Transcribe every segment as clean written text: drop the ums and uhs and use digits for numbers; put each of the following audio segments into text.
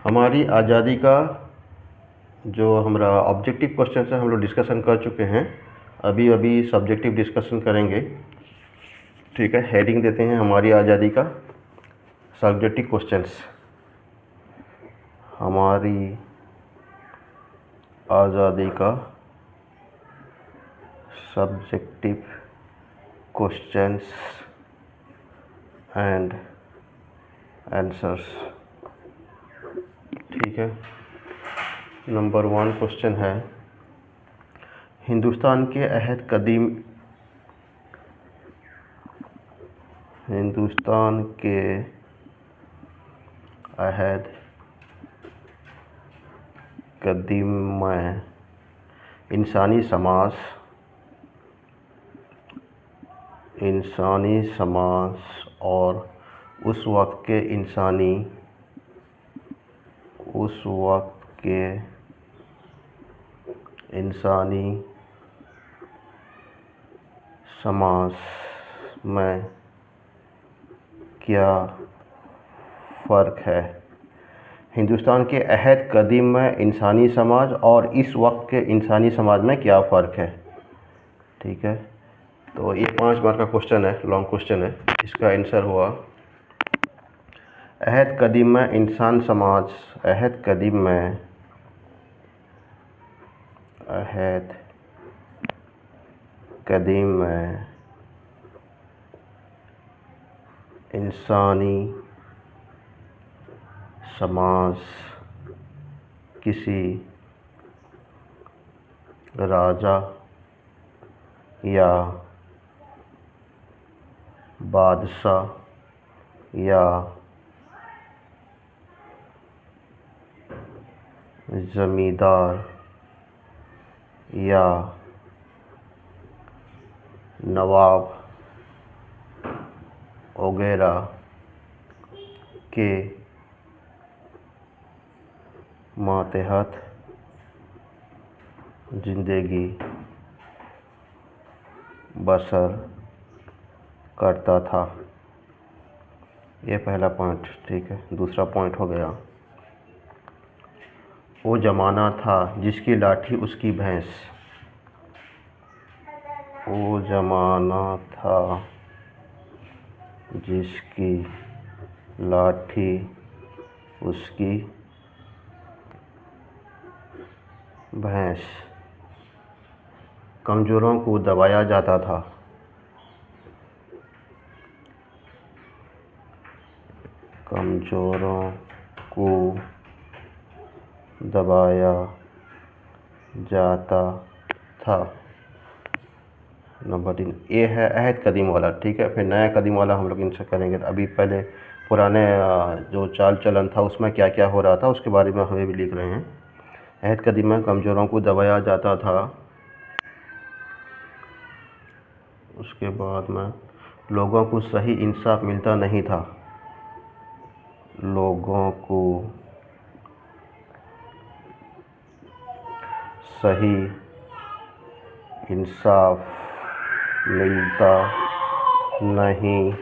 हमारी आज़ादी का जो हमारा ऑब्जेक्टिव क्वेश्चन है हम लोग डिस्कशन कर चुके हैं। अभी अभी सब्जेक्टिव डिस्कशन करेंगे। ठीक है, हेडिंग देते हैं हमारी आज़ादी का सब्जेक्टिव क्वेश्चंस। हमारी आज़ादी का सब्जेक्टिव क्वेश्चंस एंड आंसर्स। ठीक है, नंबर 1 क्वेश्चन है, हिंदुस्तान के अहद कदीम में इंसानी समाज और उस वक्त के इंसानी समाज में क्या फ़र्क है। हिंदुस्तान के अहद कदीम में इंसानी समाज और इस वक्त के इंसानी समाज में क्या फ़र्क है। ठीक है, तो ये 5 मार्क का क्वेश्चन है, लॉन्ग क्वेश्चन है। इसका आंसर हुआ अहद कदीम में इंसान समाज, अहद कदीम में इंसानी समाज किसी राजा या बादशाह या जमींदार या नवाब वगैरह के मातहत ज़िंदगी बसर करता था। ये पहला पॉइंट। ठीक है, दूसरा पॉइंट हो गया, वो ज़माना था जिसकी लाठी उसकी भैंस। वो ज़माना था जिसकी लाठी उसकी भैंस। कमज़ोरों को दबाया जाता था। कमज़ोरों को दबाया जाता था। नंबर 3 ये है अहद कदीम वाला। ठीक है, फिर नया कदीम वाला हम लोग इनसे करेंगे। अभी पहले पुराने जो चाल चलन था उसमें क्या क्या हो रहा था उसके बारे में हमें भी लिख रहे हैं। अहद कदीम में कमज़ोरों को दबाया जाता था। उसके बाद में लोगों को सही इंसाफ मिलता नहीं था। लोगों को सही इंसाफ मिलता नहीं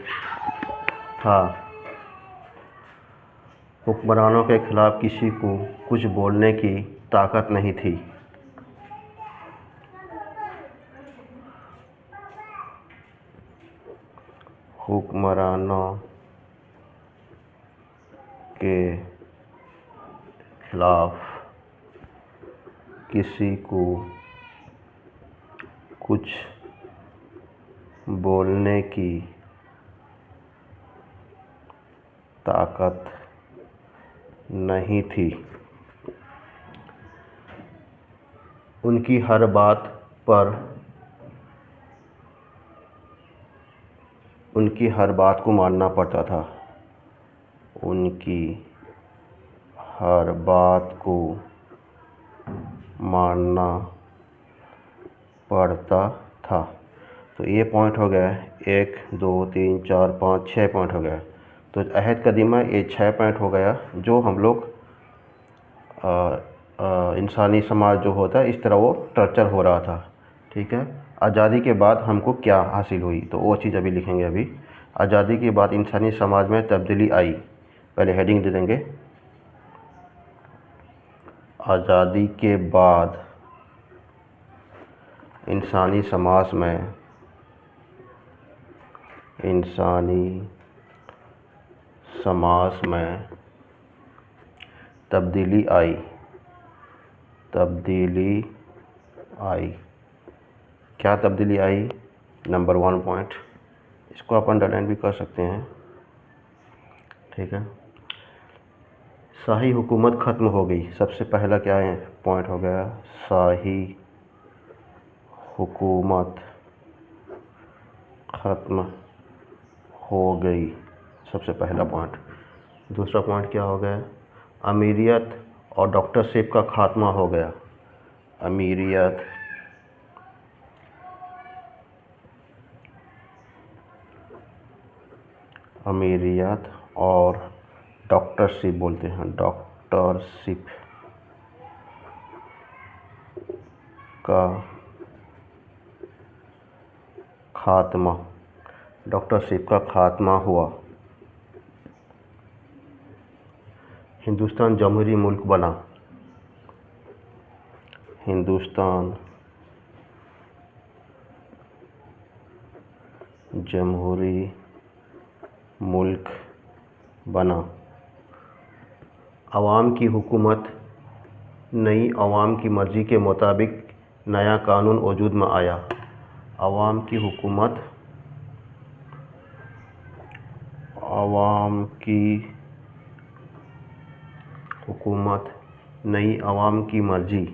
था। हुक्मरानों के खिलाफ किसी को कुछ बोलने की ताकत नहीं थी। हुक्मरानों के खिलाफ किसी को कुछ बोलने की ताकत नहीं थी। उनकी हर बात को मानना पड़ता था। उनकी हर बात को मानना पड़ता था। तो ये पॉइंट हो गया, 1 2 3 4 5 6 पॉइंट हो गया। तो अहद कदीम में ये 6 पॉइंट हो गया जो हम लोग इंसानी समाज जो होता है इस तरह वो टर्चर हो रहा था। ठीक है, आज़ादी के बाद हमको क्या हासिल हुई तो वो चीज़ अभी लिखेंगे। अभी आज़ादी के बाद इंसानी समाज में तब्दीली आई। पहले हेडिंग दे देंगे, आज़ादी के बाद इंसानी समाज में तब्दीली आई। क्या तब्दीली आई? नंबर 1 पॉइंट, इसको आप अंडरलाइन भी कर सकते हैं, ठीक है। शाही हुकूमत ख़त्म हो गई। सबसे पहला क्या है पॉइंट हो गया, शाही हुकूमत ख़त्म हो गई, सबसे पहला पॉइंट। दूसरा पॉइंट क्या हो गया, अमीरियत और डॉक्टरशिप का खात्मा हो गया। अमीरियत और डॉक्टरशिप बोलते हैं, डॉक्टरशिप का खात्मा हुआ। हिंदुस्तान जमहूरी मुल्क बना। हिंदुस्तान जमहूरी मुल्क बना। अवाम की हुकूमत, नई अवाम की मर्ज़ी के मुताबिक नया कानून वजूद में आया। अवाम की हुकूमत, नई अवाम की मर्ज़ी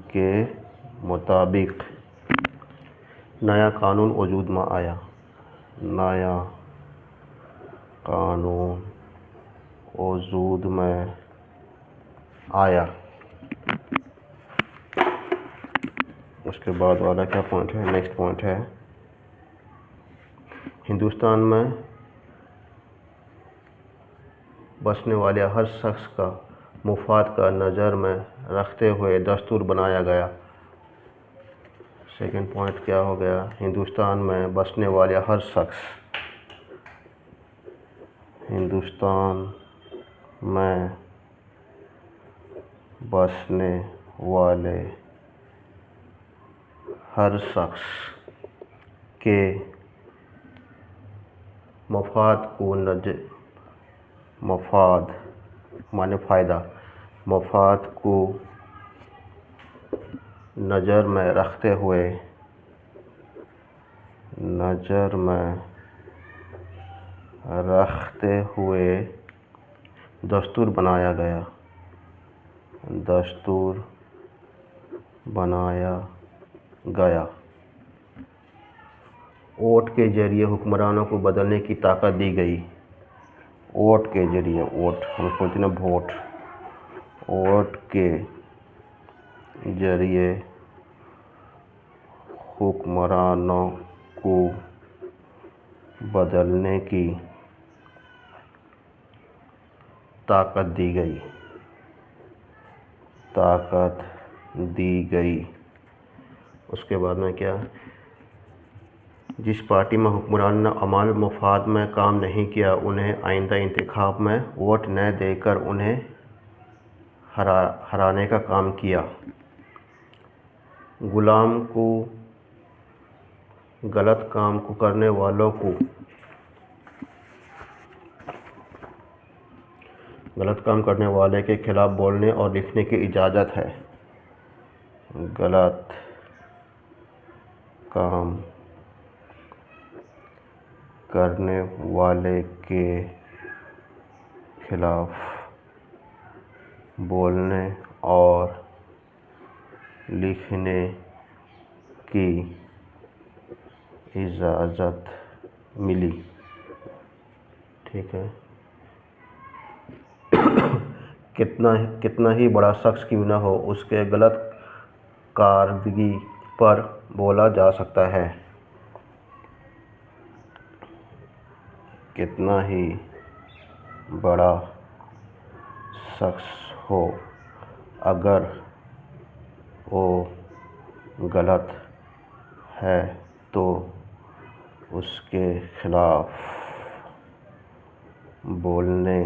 के मुताबिक नया कानून वजूद में आया। नया कानून वजूद में आया। उसके बाद वाला क्या पॉइंट है, नेक्स्ट पॉइंट है, हिंदुस्तान में बसने वाले हर शख्स का मुफाद का नज़र में रखते हुए दस्तूर बनाया गया। सेकंड पॉइंट क्या हो गया, हिंदुस्तान में बसने वाले हर शख्स, के मफाद को नज़र में रखते हुए दस्तूर बनाया गया। वोट के ज़रिए हुक्मरानों को बदलने की ताकत दी गई। वोट के ज़रिए, हम बोलते हैं ना वोट, वोट के ज़रिए हुक्मरानों को बदलने की ताकत दी गई। उसके बाद में क्या, जिस पार्टी में हुक्मरान ने अमाल मुफाद में काम नहीं किया, उन्हें आइंदा इंतखाब में वोट न देकर उन्हें हराने का काम किया। गुलाम को गलत काम को करने वालों को गलत काम करने वाले के खिलाफ बोलने और लिखने की इजाज़त है। गलत काम करने वाले के खिलाफ बोलने और लिखने की इजाज़त मिली, ठीक है। कितना ही बड़ा शख्स क्यों न हो, उसके गलत कारदगी पर बोला जा सकता है। कितना ही बड़ा शख्स हो, अगर वो गलत है तो उसके खिलाफ बोलने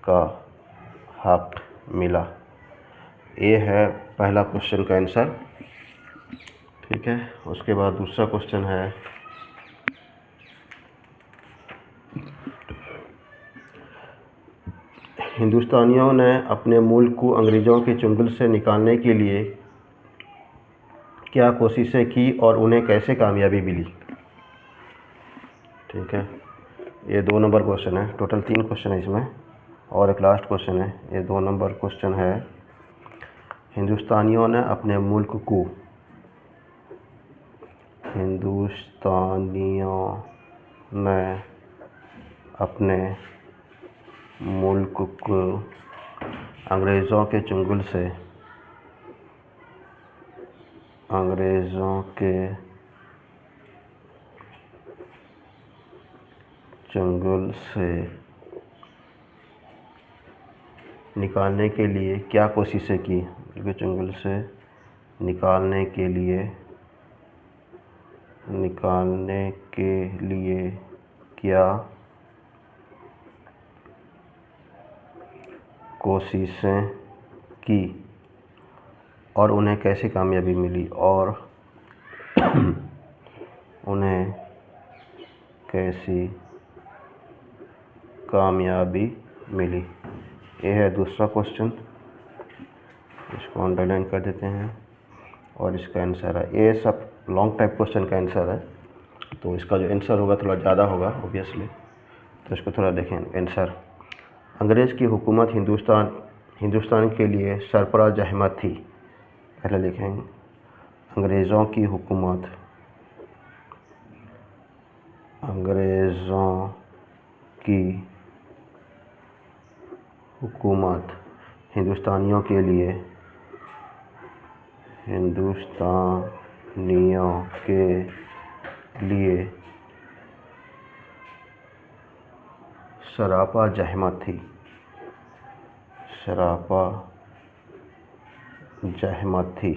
का हक मिला। ये है पहला क्वेश्चन का आंसर। ठीक है, उसके बाद दूसरा क्वेश्चन है, हिंदुस्तानियों ने अपने मुल्क को अंग्रेज़ों के चंगुल से निकालने के लिए क्या कोशिशें की और उन्हें कैसे कामयाबी मिली। ठीक है, ये 2 नंबर क्वेश्चन है। टोटल 3 क्वेश्चन है इसमें और एक लास्ट क्वेश्चन है। ये 2 नंबर क्वेश्चन है, हिंदुस्तानियों ने अपने मुल्क को अंग्रेज़ों के चंगुल से निकालने के लिए क्या कोशिशें की। उनके चंगुल से निकालने के लिए क्या कोशिशें की और उन्हें कैसे कामयाबी मिली उन्हें कैसी कामयाबी मिली। ये है दूसरा क्वेश्चन, इसको अंडरलाइन कर देते हैं और इसका आंसर है। ये सब लॉन्ग टाइप क्वेश्चन का आंसर है, तो इसका जो आंसर होगा थोड़ा ज़्यादा होगा ऑब्वियसली, तो इसको थोड़ा देखें। आंसर, अंग्रेज़ की हुकूमत हिंदुस्तान के लिए सरफराज अहमद थी। पहले लिखेंगे, अंग्रेज़ों की हुकूमत हिंदुस्तानियों के लिए सरापा जहमत थी,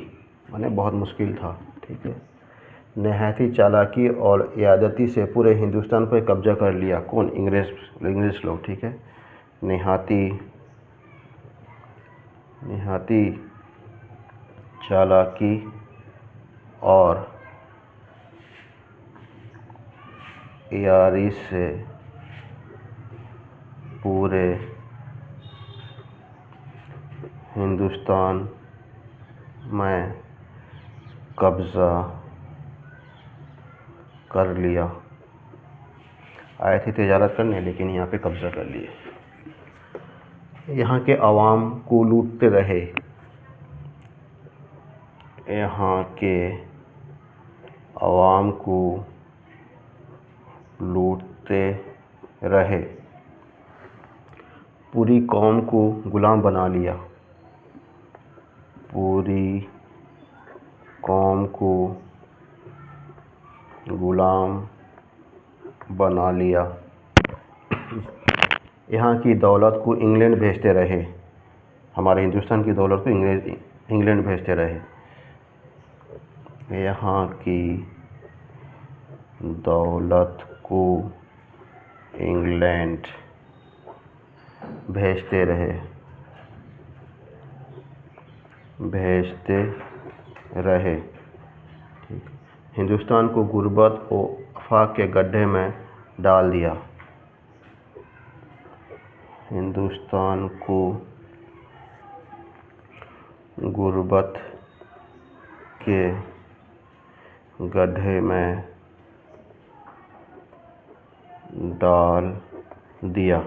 माने बहुत मुश्किल था। ठीक है, नहायती चालाकी और ज़्यादती से पूरे हिंदुस्तान पर कब्जा कर लिया। कौन? इंग्लिश लोग। ठीक है, नहायती चालाकी और यारी से पूरे हिंदुस्तान में कब्ज़ा कर लिया। आए थे तिजारत करने, लेकिन यहाँ पे कब्ज़ा कर लिए। यहाँ के अवाम को लूटते रहे। पूरी कौम को गुलाम बना लिया। यहाँ की दौलत को इंग्लैंड भेजते रहे। हमारे हिंदुस्तान की दौलत को इंग्लैंड भेजते रहे। यहाँ की दौलत को इंग्लैंड भेजते रहे। हिंदुस्तान को गुर्बत और आफाक के गड्ढे में डाल दिया। हिंदुस्तान को गुर्बत के गड्ढे में डाल दिया।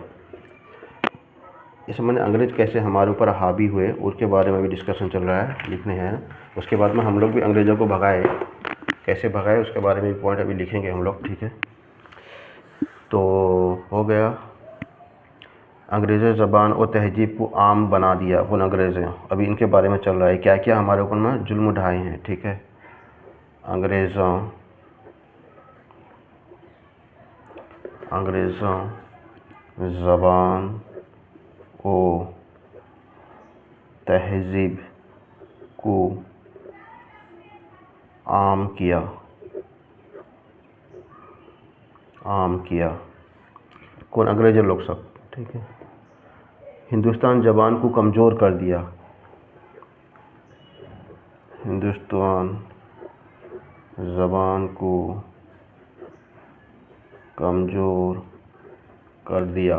इस मैंने अंग्रेज़ कैसे हमारे ऊपर हावी हुए उसके बारे में भी डिस्कशन चल रहा है, लिखने हैं। उसके बाद में हम लोग भी अंग्रेज़ों को भगाए, कैसे भगाए उसके बारे में भी पॉइंट अभी लिखेंगे हम लोग। ठीक है, तो हो गया। अंग्रेज़ी ज़बान और तहजीब को आम बना दिया। कौन? अंग्रेज़ हैं। अभी इनके बारे में चल रहा है, क्या क्या हमारे ऊपर में जुल्म उठाए हैं। ठीक है, अंग्रेज़ों ज़बान और तहजीब को आम किया। आम किया। कौन? अंग्रेज़ लोग सब। ठीक है। हिंदुस्तान ज़बान को कमज़ोर कर दिया। हिंदुस्तान ज़बान को कमज़ोर कर दिया।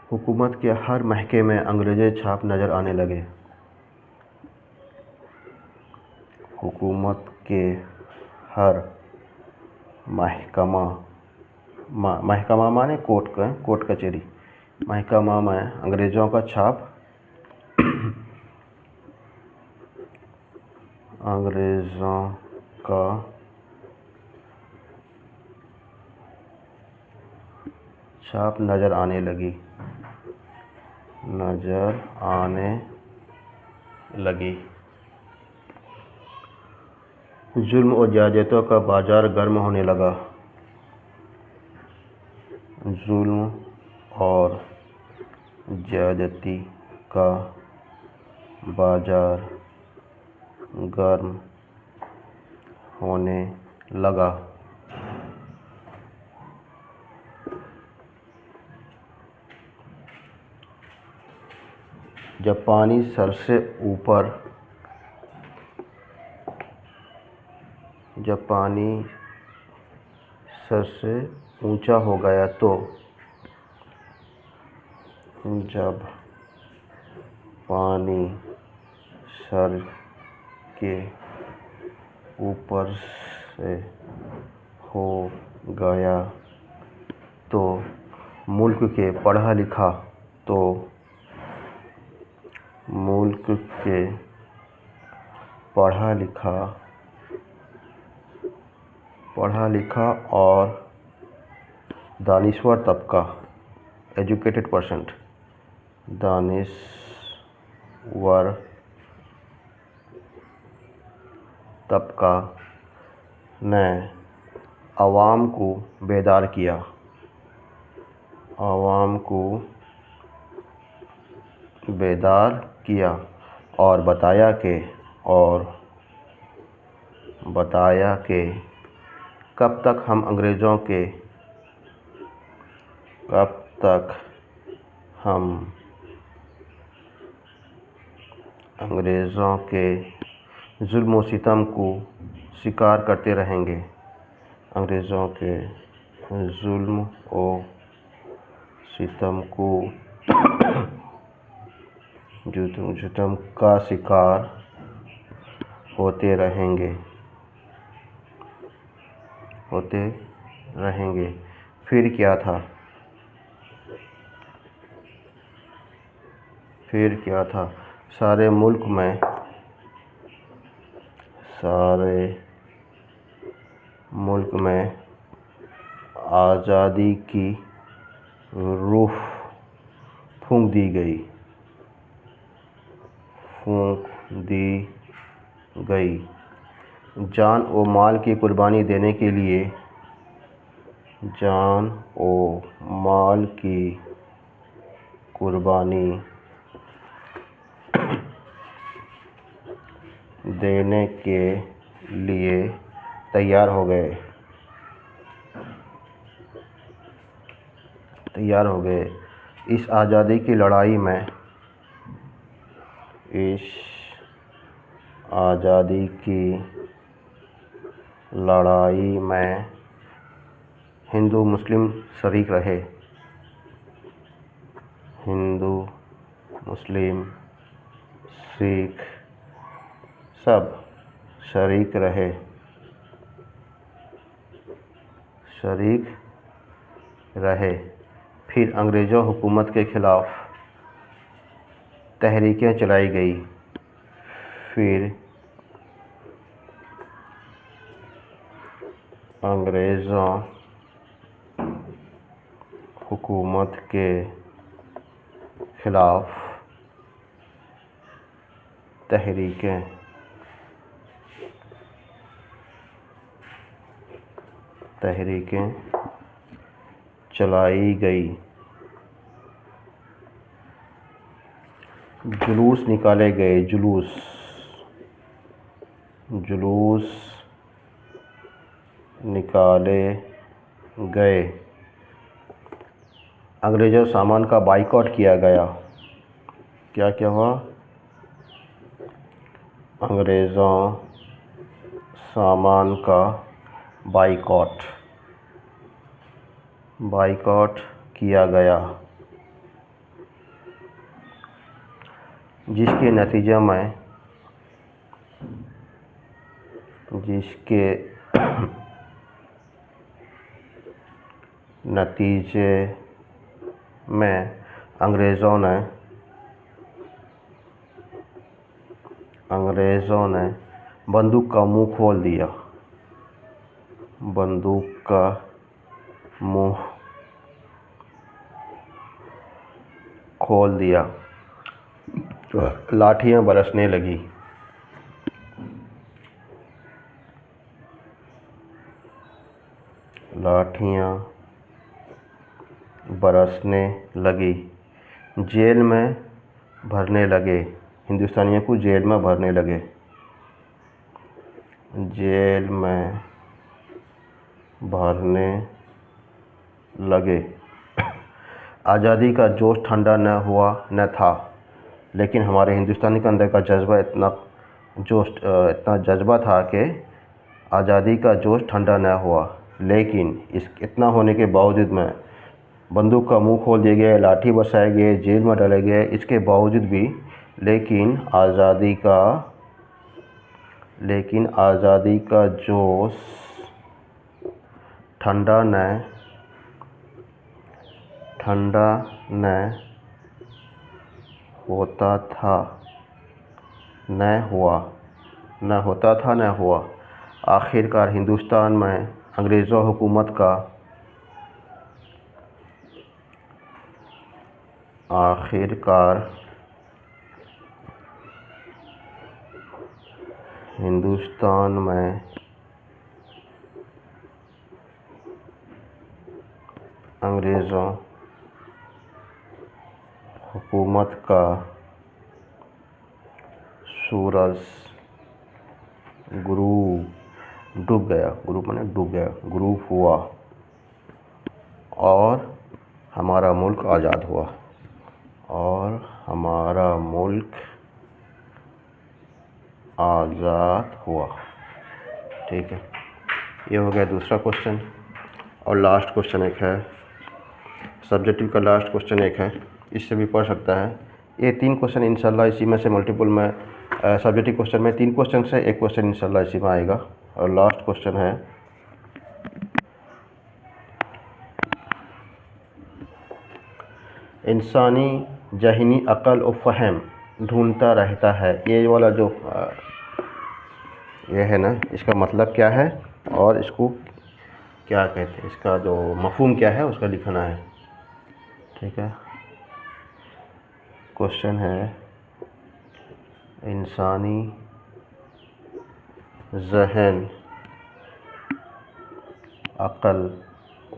हुकूमत के हर महके में अंग्रेज़ी छाप नज़र आने लगे। हुकूमत के हर महकमा माने कोर्ट कचहरी, महकमा में अंग्रेज़ों का छाप अंग्रेज़ों का छाप नज़र आने लगी। जुल्म और ज़्यादतियों का बाज़ार गर्म होने लगा। जुल्म और ज़्यादती का बाज़ार गर्म होने लगा। जब पानी सर से ऊंचा हो गया तो जब पानी सर के ऊपर से हो गया तो मुल्क के पढ़ा लिखा और दानिश्वर तबका, एजुकेटेड पर्सन, दानिश्वर तबका ने अवाम को बेदार किया और बताया कि कब तक हम अंग्रेज़ों के जुल्म और सितम को शिकार करते रहेंगे। अंग्रेज़ों के जुल्म और सितम का शिकार होते रहेंगे। फिर क्या था? सारे मुल्क में आज़ादी की रूह फूंक दी गई। जान और माल की कुर्बानी देने के लिए तैयार हो गए। इस आज़ादी की लड़ाई में हिंदू मुस्लिम शरीक रहे। हिंदू मुस्लिम सिख सब शरीक रहे। फिर अंग्रेज़ों हुकूमत के खिलाफ तहरीकें चलाई गई। फिर अंग्रेज़ों हुकूमत के खिलाफ तहरीकें चलाई गई। जुलूस निकाले गए। जुलूस निकाले गए। अंग्रेज़ों सामान का बाइकआउट किया गया। क्या क्या हुआ? अंग्रेज़ों सामान का बाइकआउट किया गया, जिसके नतीजे में अंग्रेज़ों ने बंदूक का मुंह खोल दिया। बंदूक का मुंह खोल दिया, लाठियाँ बरसने लगी। लाठियाँ बरसने लगी। जेल में भरने लगे। हिंदुस्तानियों को जेल में भरने लगे। जेल में भरने लगे। आज़ादी का जोश ठंडा न था, लेकिन हमारे हिंदुस्तानी के अंदर का जज्बा इतना जज्बा था कि आज़ादी का जोश ठंडा न हुआ। लेकिन इतना होने के बावजूद में बंदूक का मुंह खोल दिए गए, लाठी बरसाए गए, जेल में डाले गए। इसके बावजूद भी लेकिन आज़ादी का जोश ठंडा न हुआ। आखिरकार हिंदुस्तान में अंग्रेज़ों हुकूमत का सूरज डूब हुआ और हमारा मुल्क आज़ाद हुआ। ठीक है, ये हो गया दूसरा क्वेश्चन। और लास्ट क्वेश्चन एक है, सब्जेक्टिव का लास्ट क्वेश्चन एक है, इससे भी पढ़ सकता है। ये 3 क्वेश्चन इंशाल्लाह इसी में से मल्टीपल में सब्जेक्टिव क्वेश्चन में 3 क्वेश्चन से 1 क्वेश्चन इंशाल्लाह इसी में आएगा। और लास्ट क्वेश्चन है, इंसानी ज़हनी अक़ल और फ़हम ढूंढता रहता है। ये वाला जो ये है ना, इसका मतलब क्या है और इसको क्या कहते हैं, इसका जो मफ़हूम क्या है उसका लिखना है। ठीक है, क्वेश्चन है, इंसानी ज़हन अक़ल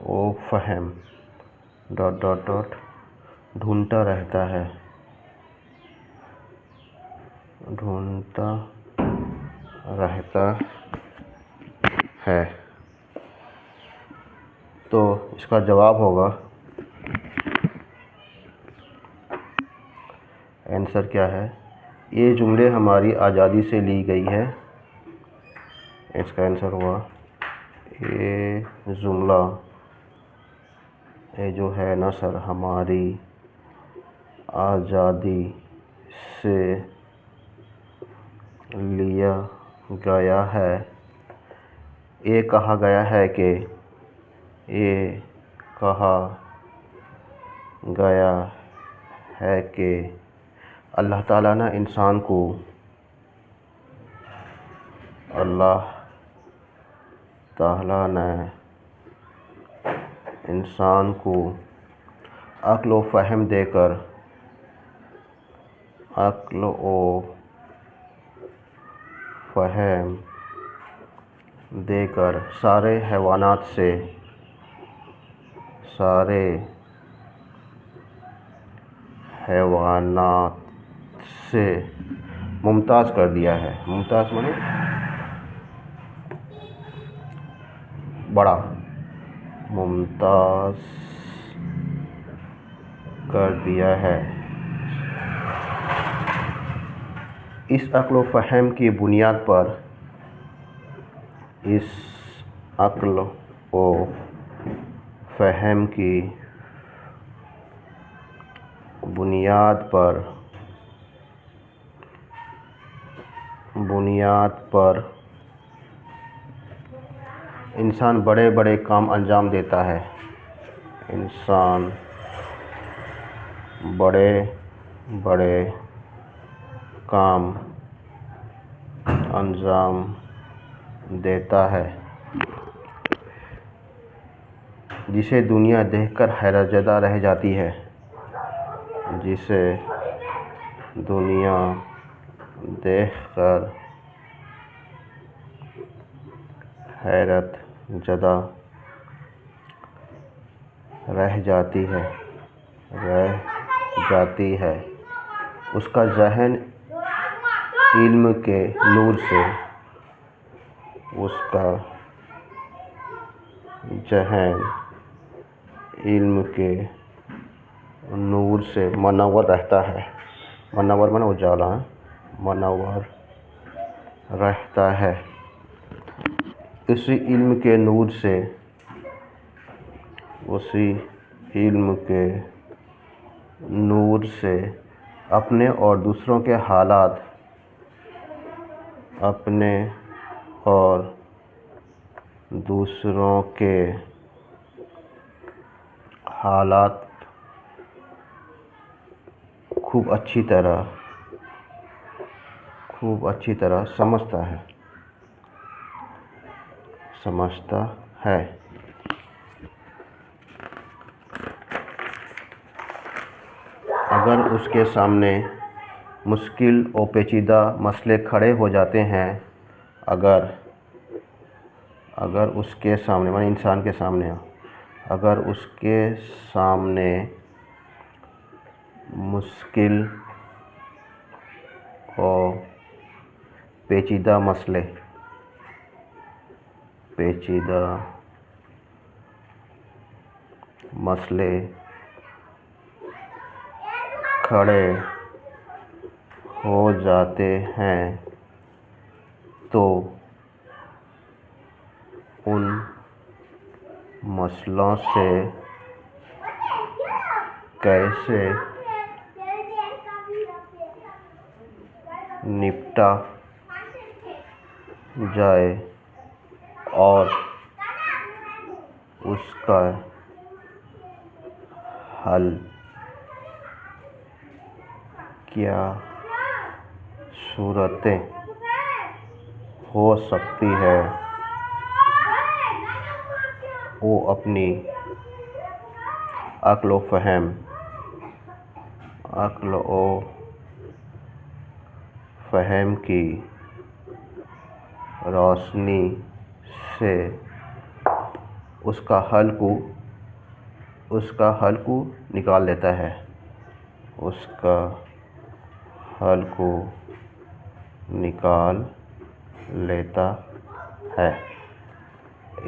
और फ़हम ... ढूंढता रहता है। तो इसका जवाब होगा, आंसर क्या है, ये जुमले हमारी आज़ादी से ली गई है। इसका आंसर हुआ, ये जुमला, ये जो है ना सर, हमारी आज़ादी से लिया गया है। ये कहा गया है कि अल्लाह ताला ने इंसान को अक्ल व फ़हम देकर सारे हैवानात से मुमताज़ कर दिया है। मुमताज़ माने बड़ा मुमताज़ कर दिया है। इस अक्ल व फ़हम की बुनियाद पर इंसान बड़े बड़े काम अंजाम देता है। इंसान बड़े बड़े काम अंजाम देता है, जिसे दुनिया देखकर हैरतज़दा रह जाती है। जिसे दुनिया देखकर हैरतज़दा रह जाती है। उसका ज़हन इल्म के नूर से मनव्वर रहता है। मनव्वर माने उजाला है, मनव्वर रहता है। उसी इल्म के नूर से अपने और दूसरों के हालात खूब अच्छी तरह समझता है। अगर उसके सामने मुश्किल और पेचीदा मसले खड़े हो जाते हैं, अगर उसके सामने माने इंसान के सामने, अगर उसके सामने मुश्किल और पेचीदा मसले खड़े हो जाते हैं, तो उन मसलों से कैसे निपटा जाए और उसका हल क्या सूरतें हो सकती है, वो अपनी अक्ल व फ़हम की रोशनी से उसका हल को निकाल लेता है।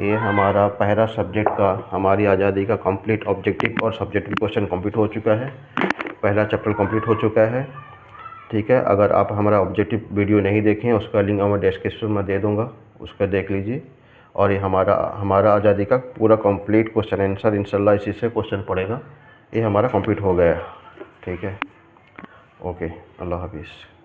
ये हमारा पहला सब्जेक्ट का, हमारी आज़ादी का कंप्लीट ऑब्जेक्टिव और सब्जेक्टिव क्वेश्चन कंप्लीट हो चुका है। पहला चैप्टर कंप्लीट हो चुका है। ठीक है, अगर आप हमारा ऑब्जेक्टिव वीडियो नहीं देखें, उसका लिंक मैं डिस्क्रिप्शन में दे दूँगा, उसका देख लीजिए। और ये हमारा आज़ादी का पूरा कंप्लीट क्वेश्चन आंसर इंशाल्लाह इसी से क्वेश्चन पड़ेगा। ये हमारा कंप्लीट हो गया। ठीक है, ओके, अल्लाह हाफिज़।